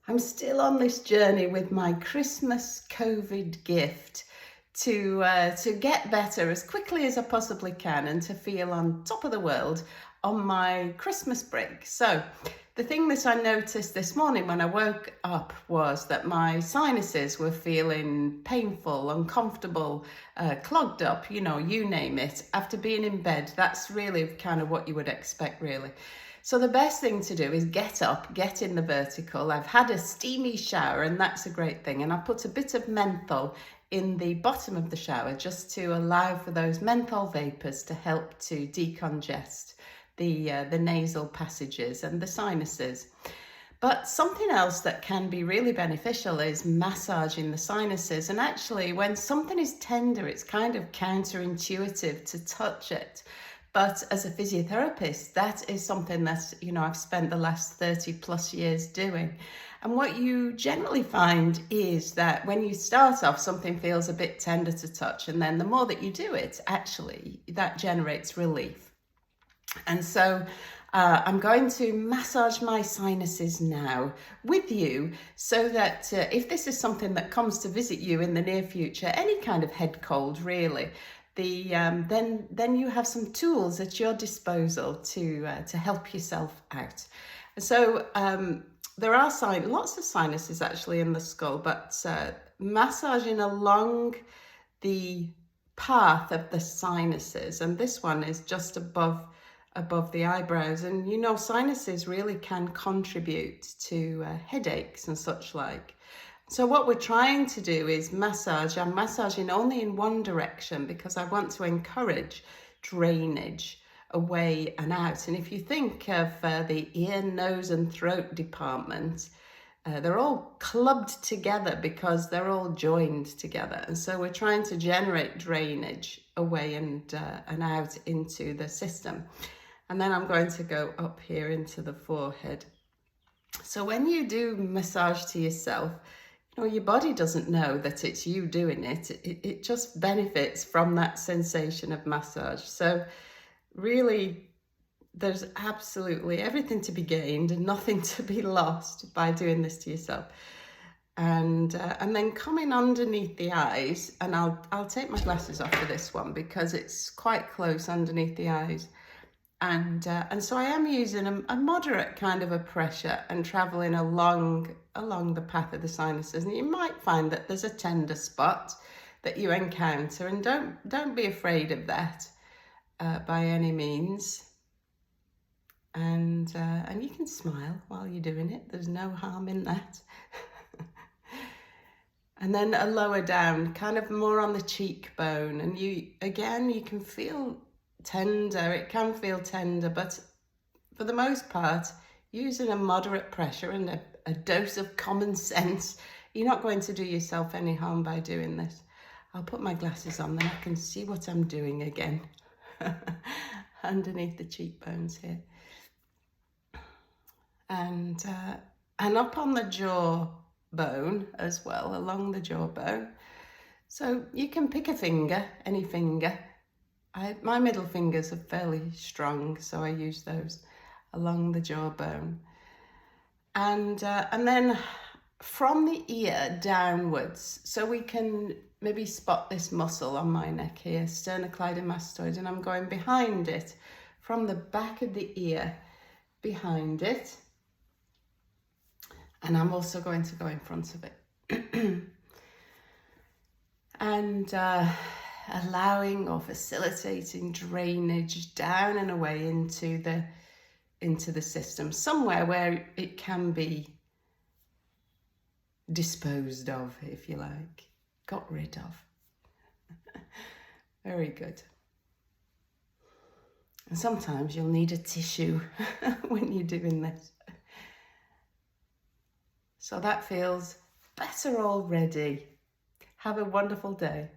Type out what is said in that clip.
I'm still on this journey with my Christmas COVID gift to get better as quickly as I possibly can and to feel on top of the world on my Christmas break. So the thing that I noticed this morning when I woke up was that my sinuses were feeling painful, uncomfortable, clogged up, you name it. After being in bed, that's really kind of what you would expect, really. So the best thing to do is get up, get in the vertical. I've had a steamy shower and that's a great thing. And I put a bit of menthol in the bottom of the shower just to allow for those menthol vapors to help to decongest the nasal passages and the sinuses. But something else that can be really beneficial is massaging the sinuses. And actually, when something is tender, it's kind of counterintuitive to touch it. But as a physiotherapist, that is something that, I've spent the last 30 plus years doing. And what you generally find is that when you start off, something feels a bit tender to touch. And then the more that you do it, actually, that generates relief. And so I'm going to massage my sinuses now with you so that if this is something that comes to visit you in the near future, any kind of head cold really, then you have some tools at your disposal to help yourself out. So there are lots of sinuses actually in the skull, but massaging along the path of the sinuses, and this one is just above the eyebrows, and sinuses really can contribute to headaches and such like. So what we're trying to do is massage. I'm massaging only in one direction because I want to encourage drainage away and out. And if you think of the ear, nose and throat department, they're all clubbed together because they're all joined together. And so we're trying to generate drainage away and out into the system. And then I'm going to go up here into the forehead. So when you do massage to yourself, your body doesn't know that it's you doing it. It just benefits from that sensation of massage. So really, there's absolutely everything to be gained and nothing to be lost by doing this to yourself. And then coming underneath the eyes, and I'll take my glasses off for this one because it's quite close underneath the eyes. And so I am using a moderate kind of a pressure and traveling along the path of the sinuses. And you might find that there's a tender spot that you encounter, and don't be afraid of that by any means. And you can smile while you're doing it. There's no harm in that. And then a lower down, kind of more on the cheekbone, and you can feel tender. It can feel tender, but for the most part, using a moderate pressure and a dose of common sense, you're not going to do yourself any harm by doing this. I'll put my glasses on, then I can see what I'm doing again. Underneath the cheekbones here. And up on the jawbone as well, along the jawbone. So you can pick a finger, any finger. My middle fingers are fairly strong, so I use those along the jawbone. And then from the ear downwards, so we can maybe spot this muscle on my neck here, sternocleidomastoid, and I'm going behind it, from the back of the ear, behind it. And I'm also going to go in front of it. And allowing or facilitating drainage down and away into the system, somewhere where it can be disposed of, if you like, got rid of. Very good. And sometimes you'll need a tissue when you're doing this. So that feels better already. Have a wonderful day.